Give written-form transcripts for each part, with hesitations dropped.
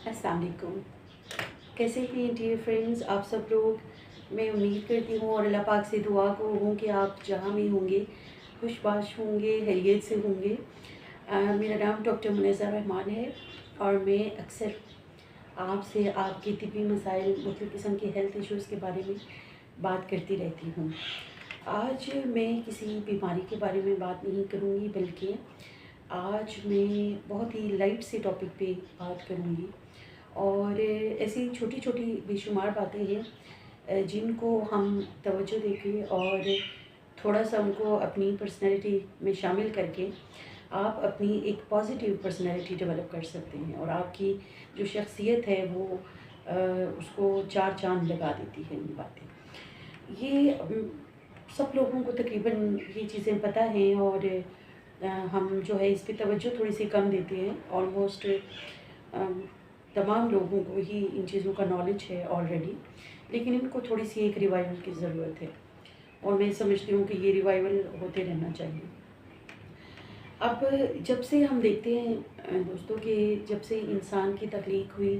अस्सलाम वालेकुम। कैसे हैं डियर फ्रेंड्स आप सब लोग। मैं उम्मीद करती हूँ और अल्लाह पाक से दुआ को हूँ कि आप जहाँ भी होंगे खुशबाश होंगे, खैरियत से होंगे। मेरा नाम डॉक्टर मुनज़्ज़ा रहमान है और मैं अक्सर आपसे आपके तिब्बी मसाइल, मुख्तलिफ़ किस्म के हेल्थ इश्यूज़ के बारे में बात करती रहती हूँ। आज मैं किसी बीमारी के बारे में बात नहीं करूँगी, बल्कि आज मैं बहुत ही लाइट से टॉपिक पे बात करूँगी। और ऐसी छोटी छोटी बेशुमार बातें हैं जिनको हम तवज्जो देके और थोड़ा सा उनको अपनी पर्सनैलिटी में शामिल करके आप अपनी एक पॉजिटिव पर्सनैलिटी डेवलप कर सकते हैं, और आपकी जो शख्सियत है वो उसको चार चांद लगा देती है ये बातें। ये सब लोगों को तकरीबन ये चीज़ें पता हैं, और हम जो है इस पे तवज्जो थोड़ी सी कम देते हैं। ऑलमोस्ट तमाम लोगों को ही इन चीज़ों का नॉलेज है ऑलरेडी, लेकिन इनको थोड़ी सी एक रिवाइवल की ज़रूरत है, और मैं समझती हूँ कि ये रिवाइवल होते रहना चाहिए। अब जब से हम देखते हैं दोस्तों कि जब से इंसान की तख्लीक हुई,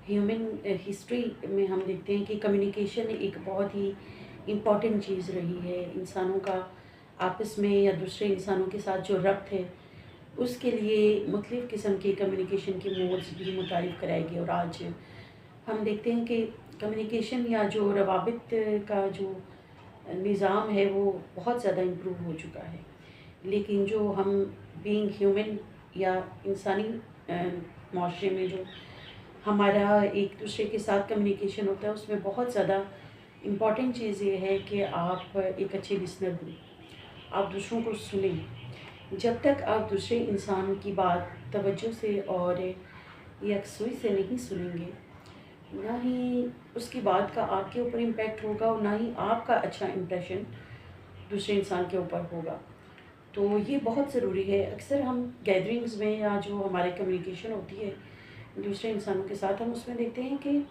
ह्यूमन हिस्ट्री में हम देखते हैं कि कम्युनिकेशन एक बहुत ही इम्पॉर्टेंट चीज़ रही है। इंसानों का आपस में या दूसरे इंसानों के साथ जो रब्त है, उसके लिए मुख्तलिफ़ किस्म के कम्युनिकेशन के मोड्स भी मुतारिफ़ कराए गए। और आज हम देखते हैं कि कम्युनिकेशन या जो रवाबित का जो निज़ाम है वो बहुत ज़्यादा इम्प्रूव हो चुका है, लेकिन जो हम बीइंग ह्यूमन या इंसानी माशरे में जो हमारा एक दूसरे के साथ कम्युनिकेशन होता है, उसमें बहुत ज़्यादा इम्पॉर्टेंट चीज़ ये है कि आप एक अच्छे लिसनर हों, आप दूसरों को सुनें। जब तक आप दूसरे इंसान की बात तवज्जो से और यकसुई से नहीं सुनेंगे, ना ही उसकी बात का आपके ऊपर इम्पैक्ट होगा और ना ही आपका अच्छा इम्प्रेशन दूसरे इंसान के ऊपर होगा। तो ये बहुत ज़रूरी है। अक्सर हम गैदरिंग्स में या जो हमारे कम्युनिकेशन होती है दूसरे इंसानों के साथ, हम उसमें देखते हैं कि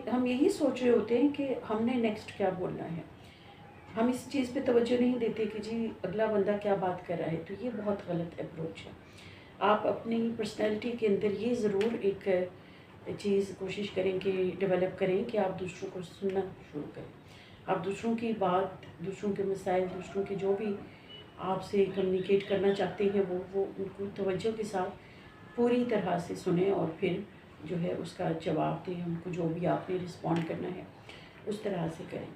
हम यही सोच रहे होते हैं कि हमने नेक्स्ट क्या बोलना है। हम इस चीज़ पे तवज्जो नहीं देते कि जी अगला बंदा क्या बात कर रहा है। तो ये बहुत गलत अप्रोच है। आप अपनी पर्सनैलिटी के अंदर ये ज़रूर एक चीज़ कोशिश करें कि डेवलप करें कि आप दूसरों को सुनना शुरू करें। आप दूसरों की बात, दूसरों के मसाइल, दूसरों के जो भी आपसे कम्युनिकेट करना चाहते हैं वो उनको तवज्जो के साथ पूरी तरह से सुने, और फिर जो है उसका जवाब दें। उनको जो भी आपने रिस्पॉन्ड करना है उस तरह से करें।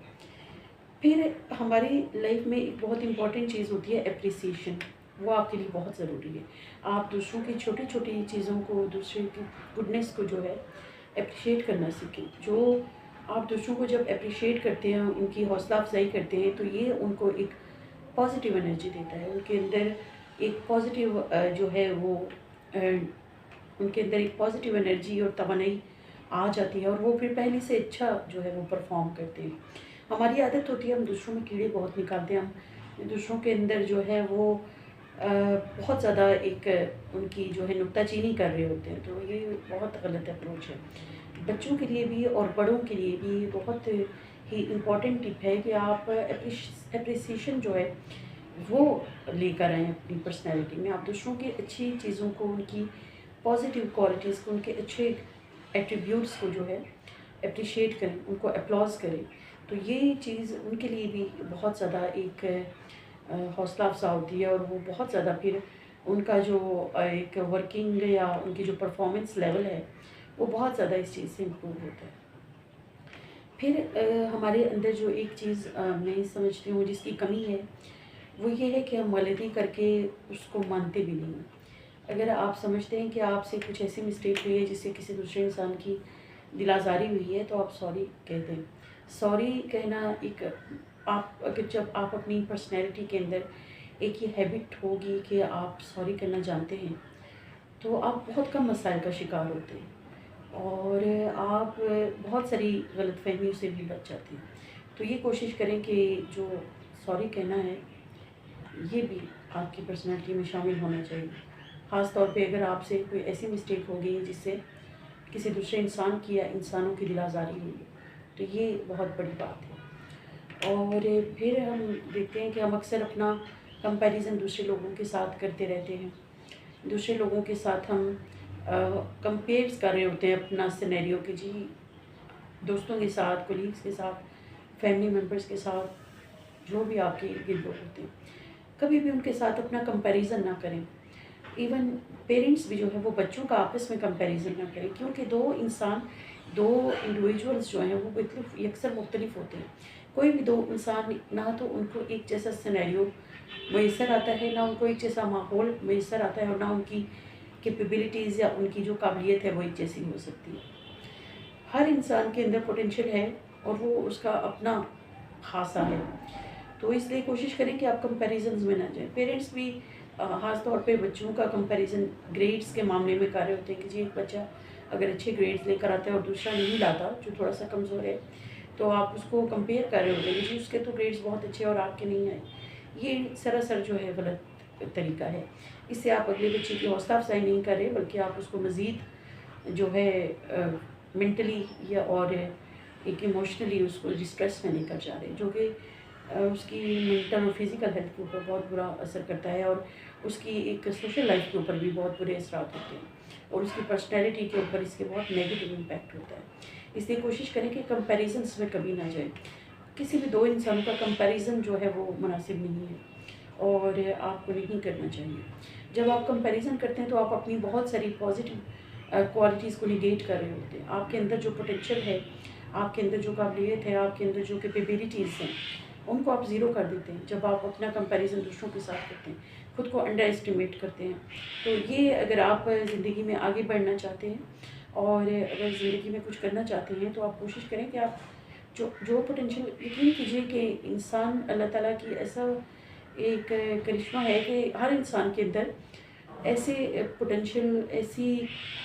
फिर हमारी लाइफ में एक बहुत इम्पॉर्टेंट चीज़ होती है एप्रिसिएशन। वो आपके लिए बहुत ज़रूरी है। आप दूसरों की छोटी छोटी चीज़ों को, दूसरे की गुडनेस को जो है अप्रिशिएट करना सीखें। जो आप दूसरों को जब अप्रिशिएट करते हैं, उनकी हौसला अफजाई करते हैं, तो ये उनको एक पॉजिटिव एनर्जी देता है। उनके अंदर एक पॉजिटिव जो है वो अ, उनके अंदर एक पॉजिटिव एनर्जी और तवानाई आ जाती है, और वो फिर पहले से अच्छा जो है वो परफॉर्म करते हैं। हमारी आदत होती है हम दूसरों में कीड़े बहुत निकालते हैं। हम दूसरों के अंदर जो है वो बहुत ज़्यादा एक उनकी जो है नुक्ताचीनी कर रहे होते हैं। तो ये बहुत गलत अप्रोच है। बच्चों के लिए भी और बड़ों के लिए भी बहुत ही इम्पॉर्टेंट टिप है कि आप एप्रिसिएशन जो है वो लेकर आएँ अपनी पर्सनैलिटी में। आप दूसरों की अच्छी चीज़ों को, उनकी पॉजिटिव क्वालिटीज़ को, उनके अच्छे एट्रीब्यूट्स को जो है एप्रिशिएट करें, उनको एप्लॉज़ करें। तो ये चीज़ उनके लिए भी बहुत ज़्यादा एक हौसला अफ़ज़ा होती है, और वो बहुत ज़्यादा फिर उनका जो एक वर्किंग या उनकी जो परफॉर्मेंस लेवल है वो बहुत ज़्यादा इस चीज़ से इम्प्रूव होता है। फिर हमारे अंदर जो एक चीज़ मैं समझती हूँ जिसकी कमी है, वो ये है कि हम गलती करके उसको मानते भी नहीं हैं। अगर आप समझते हैं कि आपसे कुछ ऐसी मिस्टेक हुई है जिससे किसी दूसरे इंसान की दिल आज़ारी हुई है, तो आप सॉरी कह दें। सॉरी कहना एक, आप अगर जब आप अपनी पर्सनैलिटी के अंदर एक ये हैबिट होगी कि आप सॉरी करना जानते हैं, तो आप बहुत कम मसाइल का शिकार होते हैं, और आप बहुत सारी गलतफ़हमियों से भी बच जाते हैं। तो ये कोशिश करें कि जो सॉरी कहना है ये भी आपकी पर्सनैलिटी में शामिल होना चाहिए। ख़ास तौर पे अगर आपसे कोई ऐसी मिस्टेक हो गई है जिससे किसी दूसरे इंसान की या इंसानों की दिल आज़ारी हुई है, तो ये बहुत बड़ी बात है। और फिर हम देखते हैं कि हम अक्सर अपना कंपैरिज़न दूसरे लोगों के साथ करते रहते हैं। दूसरे लोगों के साथ हम कंपेयर्स कर रहे होते हैं अपना सिनेरियो कि जी दोस्तों के साथ, कोलीग्स के साथ, फैमिली मेम्बर्स के साथ, जो भी आपके इर्द गिर्द लोग होते हैं, कभी भी उनके साथ अपना कंपैरिजन ना करें। इवन पेरेंट्स भी जो है वो बच्चों का आपस में कंपैरिजन ना करें, क्योंकि दो इंडिविजुअल्स जो हैं वो बिल्कुल यकसर मुख्तलिफ होते हैं। कोई भी दो इंसान ना तो उनको एक जैसा सिनेरियो मैसर आता है, ना उनको एक जैसा माहौल मैसर आता है, और ना उनकी कैपेबिलिटीज़ या उनकी जो काबिलियत है वो एक जैसी हो सकती है। हर इंसान के अंदर पोटेंशियल है और वो उसका अपना खासा है। तो इसलिए कोशिश करें कि आप कंपैरिजन्स में ना जाएं। पेरेंट्स भी ख़ास तौर पे बच्चों का कंपैरिजन ग्रेड्स के मामले में कर रहे होते हैं कि जी एक बच्चा अगर अच्छे ग्रेड्स लेकर आता है और दूसरा नहीं लाता, जो थोड़ा सा कमज़ोर है, तो आप उसको कंपेयर कर रहे होते हैं कि जी उसके तो ग्रेड्स बहुत अच्छे और आपके नहीं आए। ये सरासर जो है गलत तरीका है। इससे आप अगले बच्चे की हौसला अफजाई नहीं कर रहे, बल्कि आप उसको मज़ीद जो है मेंटली या और एक इमोशनली उसको डिस्ट्रेस में लेकर जा रहे हैं, जो कि उसकी मेंटल और फिज़िकल हेल्थ के ऊपर बहुत बुरा असर करता है, और उसकी एक सोशल लाइफ के ऊपर भी बहुत बुरे असरात होते हैं, और उसकी पर्सनैलिटी के ऊपर इसके बहुत नेगेटिव इम्पैक्ट होता है। इसलिए कोशिश करें कि कंपैरिजन्स में कभी ना जाए। किसी भी दो इंसानों का कंपैरिजन जो है वो मुनासिब नहीं है और आपको नहीं करना चाहिए। जब आप कंपैरिजन करते हैं तो आप अपनी बहुत सारी पॉजिटिव क्वालिटीज़ को निगेट कर रहे होते हैं। आपके अंदर जो पोटेंशियल है, आपके अंदर जो काबिलियत है, आपके अंदर जो कैपेबिलिटीज़ हैं, उनको आप ज़ीरो कर देते हैं जब आप अपना कंपैरिजन दूसरों के साथ करते हैं, खुद को अंडर एस्टिमेट करते हैं। तो ये अगर आप ज़िंदगी में आगे बढ़ना चाहते हैं और अगर ज़िंदगी में कुछ करना चाहते हैं, तो आप कोशिश करें कि आप जो पोटेंशियल, यकीन कीजिए कि इंसान, अल्लाह ताला की ऐसा एक करिश्मा है कि हर इंसान के अंदर ऐसे पोटेंशियल, ऐसी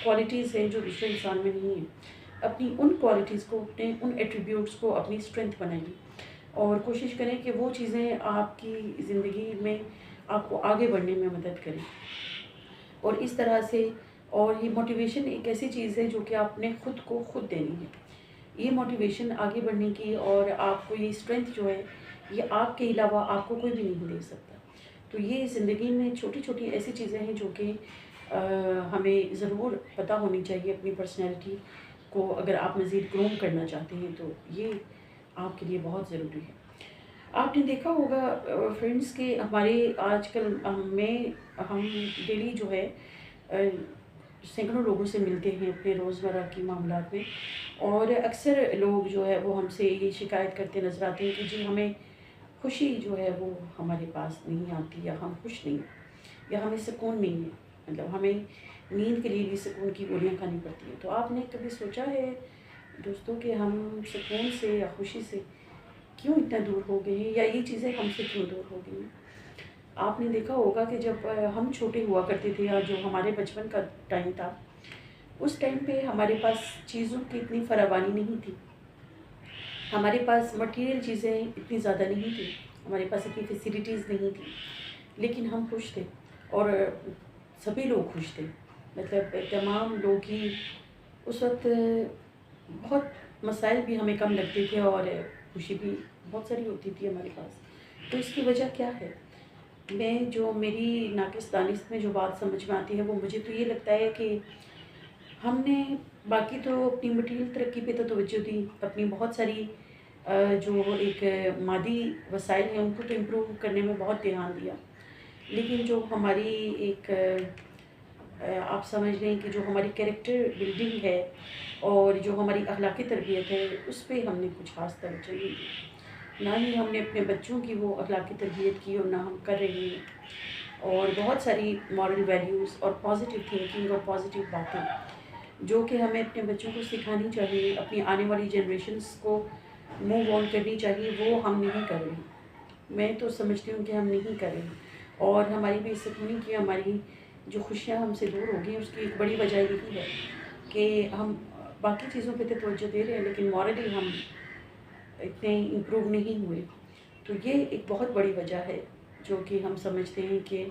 क्वालिटीज़ हैं जो दूसरे इंसान में नहीं है। अपनी उन क्वालिटीज़ को, अपने उन एट्रीब्यूट्स को अपनी स्ट्रेंथ बनाइए और कोशिश करें कि वो चीज़ें आपकी ज़िंदगी में आपको आगे बढ़ने में मदद करें। और इस तरह से, और ये मोटिवेशन एक ऐसी चीज़ है जो कि आपने खुद को खुद देनी है। ये मोटिवेशन आगे बढ़ने की और आपको ये स्ट्रेंथ जो है, ये आपके अलावा आपको कोई भी नहीं दे सकता। तो ये ज़िंदगी में छोटी छोटी ऐसी चीज़ें हैं जो कि हमें ज़रूर पता होनी चाहिए। अपनी पर्सनैलिटी को अगर आप मज़ीद ग्रूम करना चाहते हैं तो ये आपके लिए बहुत ज़रूरी है। आपने देखा होगा फ्रेंड्स कि हमारे आजकल हम डेली जो है सैकड़ों लोगों से मिलते हैं अपने रोज़मर्रा की मामलात में, और अक्सर लोग जो है वो हमसे ये शिकायत करते नज़र आते हैं कि जी हमें खुशी जो है वो हमारे पास नहीं आती, या हम खुश नहीं, या हमें सुकून नहीं है। मतलब हमें नींद के लिए भी सुकून की गोलियाँ खानी पड़ती हैं। तो आपने कभी सोचा है दोस्तों कि हम सुकून से या खुशी से क्यों इतना दूर हो गए हैं, या ये चीज़ें हमसे क्यों दूर हो गई हैं? आपने देखा होगा कि जब हम छोटे हुआ करते थे, या जो हमारे बचपन का टाइम था, उस टाइम पे हमारे पास चीज़ों की इतनी फरावानी नहीं थी, हमारे पास मटेरियल चीज़ें इतनी ज़्यादा नहीं थी, हमारे पास इतनी फैसिलिटीज़ नहीं थी, लेकिन हम खुश थे और सभी लोग खुश थे। मतलब तमाम लोग ही उस वक्त, बहुत मसाइल भी हमें कम लगते थे और खुशी भी बहुत सारी होती थी हमारे पास। तो इसकी वजह क्या है? मेरी नाक़िस दानिश में जो बात समझ में आती है, वो मुझे तो ये लगता है कि हमने बाकी तो अपनी मटीरियल तरक्की पे तो तवज्जो दी, अपनी बहुत सारी जो एक मादी वसाइल हैं उनको तो इम्प्रूव करने में बहुत ध्यान दिया, लेकिन जो हमारी एक आप समझ लें कि जो हमारी कैरेक्टर बिल्डिंग है और जो हमारी अखलाकी तरबियत है, उस पे हमने कुछ ख़ास तवज्जो नहीं दी। ना ही हमने अपने बच्चों की वो अखलाकी तरबियत की, और ना हम कर रहे हैं। और बहुत सारी मॉरल वैल्यूज़ और पॉजिटिव थिंकिंग और पॉजिटिव बातें जो कि हमें अपने बच्चों को सिखानी चाहिए, अपनी आने वाली जनरेशन्स को मूव ऑन करनी चाहिए, वो हम नहीं कर रहे। मैं तो समझती हूँ कि हम नहीं कर रहे, और हमारी बेसुकूनी की, हमारी जो खुशियाँ हमसे दूर हो गई, उसकी एक बड़ी वजह यही है कि हम बाकी चीज़ों पे तो तवज्जो दे रहे हैं, लेकिन मॉरली हम इतने इम्प्रूव नहीं हुए। तो ये एक बहुत बड़ी वजह है जो कि हम समझते हैं कि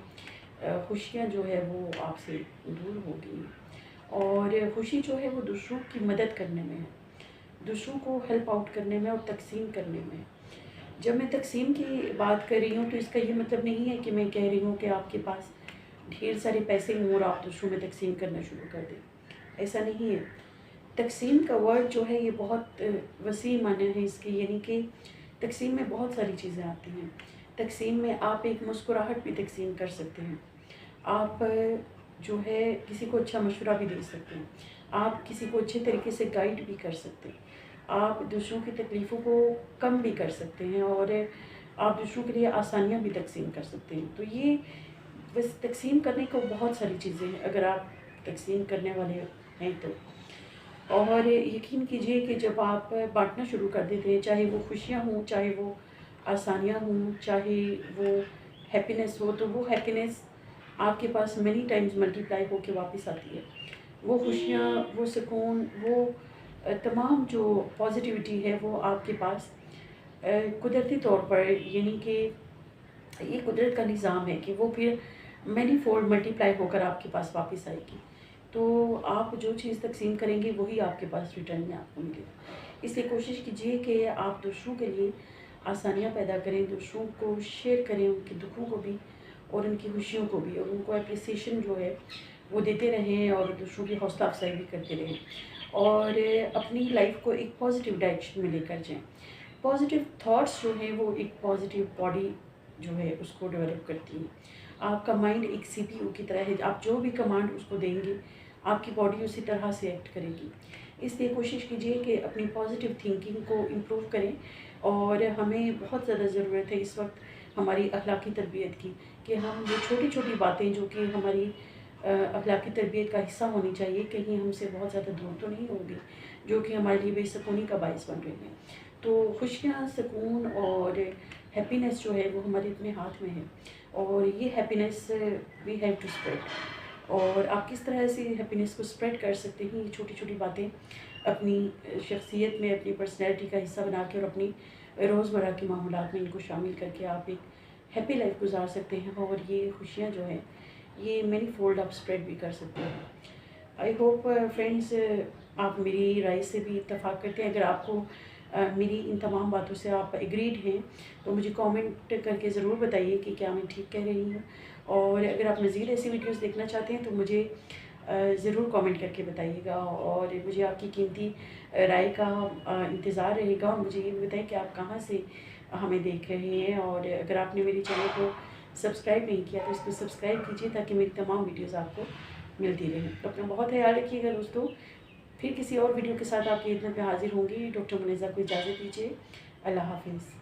खुशियाँ जो है वो आपसे दूर हो गई। और खुशी जो है वो दूसरों की मदद करने में है, दूसरों को हेल्प आउट करने में और तक़सीम करने में है। जब मैं तक़सीम की बात कर रही हूँ तो इसका ये मतलब नहीं है कि मैं कह रही हूँ कि आपके पास ढेर सारे पैसे हों और आप दूसरों में तक़सीम करना शुरू कर दें। ایسا نہیں ہے۔ تقسیم کا ورڈ جو ہے یہ بہت وسیع معنی ہے اس کے، یعنی کہ تقسیم میں بہت ساری چیزیں آتی ہیں۔ تقسیم میں آپ ایک مسکراہٹ بھی تقسیم کر سکتے ہیں، آپ جو ہے کسی کو اچھا مشورہ بھی دے سکتے ہیں، آپ کسی کو اچھے طریقے سے گائیڈ بھی کر سکتے ہیں، آپ دوسروں کی تکلیفوں کو کم بھی کر سکتے ہیں، اور آپ دوسروں کے لیے آسانیاں بھی تقسیم کر سکتے ہیں۔ تو یہ بس تقسیم کرنے کو بہت ساری چیزیں ہیں اگر آپ تقسیم کرنے والے ہیں تو۔ اور یقین کیجئے کہ جب آپ بانٹنا شروع کر دیتے ہیں، چاہے وہ خوشیاں ہوں، چاہے وہ آسانیاں ہوں، چاہے وہ ہیپینس ہو، تو وہ ہیپینس آپ کے پاس مینی ٹائمز ملٹیپلائی ہو کے واپس آتی ہے۔ وہ خوشیاں، وہ سکون، وہ تمام جو پازیٹیوٹی ہے وہ آپ کے پاس قدرتی طور پر، یعنی کہ یہ قدرت کا نظام ہے کہ وہ پھر مینی فولڈ ملٹیپلائی ہو کر آپ کے پاس واپس آئے گی۔ تو آپ جو چیز تقسیم کریں گے وہی آپ کے پاس ریٹرن میں آپ کو ملے گا۔ اس لیے کوشش کیجیے کہ آپ دوسروں کے لیے آسانیاں پیدا کریں، دوسروں کو شیئر کریں، ان کے دکھوں کو بھی اور ان کی خوشیوں کو بھی، اور ان کو اپریسیشن جو ہے وہ دیتے رہیں، اور دوسروں کی حوصلہ افزائی بھی کرتے رہیں، اور اپنی لائف کو ایک پازیٹیو ڈائریکشن میں لے کر جائیں۔ پازیٹیو تھاٹس جو ہیں وہ ایک پازیٹیو باڈی جو ہے اس کو ڈیولپ کرتی ہیں۔ آپ کا مائنڈ ایک CPU کی طرح ہے، آپ جو بھی کمانڈ اس کو دیں گے آپ کی باڈی اسی طرح سے ایکٹ کرے گی۔ اس لیے کوشش کیجیے کہ اپنی پازیٹیو تھنکنگ کو امپروو کریں، اور ہمیں بہت زیادہ ضرورت ہے اس وقت ہماری اخلاقی تربیت کی، کہ ہم جو چھوٹی چھوٹی باتیں جو کہ ہماری اخلاقی تربیت کا حصہ ہونی چاہیے، کہیں ہم سے بہت زیادہ دور تو نہیں ہوں گی جو کہ ہمارے لیے بے سکونی کا باعث بن رہی ہیں۔ تو خوشیاں، سکون اور ہیپینس جو ہے وہ ہمارے اپنے ہاتھ میں ہے، اور یہ happiness we have to spread. اور آپ کس طرح سے ہیپینس کو اسپریڈ کر سکتے ہیں، یہ چھوٹی چھوٹی باتیں اپنی شخصیت میں، اپنی پرسنالٹی کا حصہ بنا کے اور اپنی روزمرہ کے معمولات میں ان کو شامل کر کے آپ ایک ہیپی لائف گزار سکتے ہیں، اور یہ خوشیاں جو ہیں یہ مینی فولڈ آپ اسپریڈ بھی کر سکتے ہیں۔ آئی ہوپ فرینڈس آپ میری رائے سے بھی اتفاق کرتے ہیں۔ اگر آپ کو میری ان تمام باتوں سے آپ ایگریڈ ہیں تو مجھے کامنٹ کر کے ضرور بتائیے کہ کیا میں ٹھیک کہہ رہی ہوں، اور اگر آپ مزید ایسی ویڈیوز دیکھنا چاہتے ہیں تو مجھے ضرور کامنٹ کر کے بتائیے گا، اور مجھے آپ کی قیمتی رائے کا انتظار رہے گا، اور مجھے یہ بھی بتائیں کہ آپ کہاں سے ہمیں دیکھ رہے ہیں، اور اگر آپ نے میری چینل کو سبسکرائب نہیں کیا تو اس کو سبسکرائب کیجیے تاکہ میری تمام ویڈیوز آپ کو ملتی رہیں۔ اپنا بہت خیال رکھیے گا دوستوں، پھر کسی اور ویڈیو کے ساتھ آپ کی خدمت میں حاضر ہوں گی۔ ڈاکٹر منیزہ کو اجازت دیجیے، اللہ حافظ۔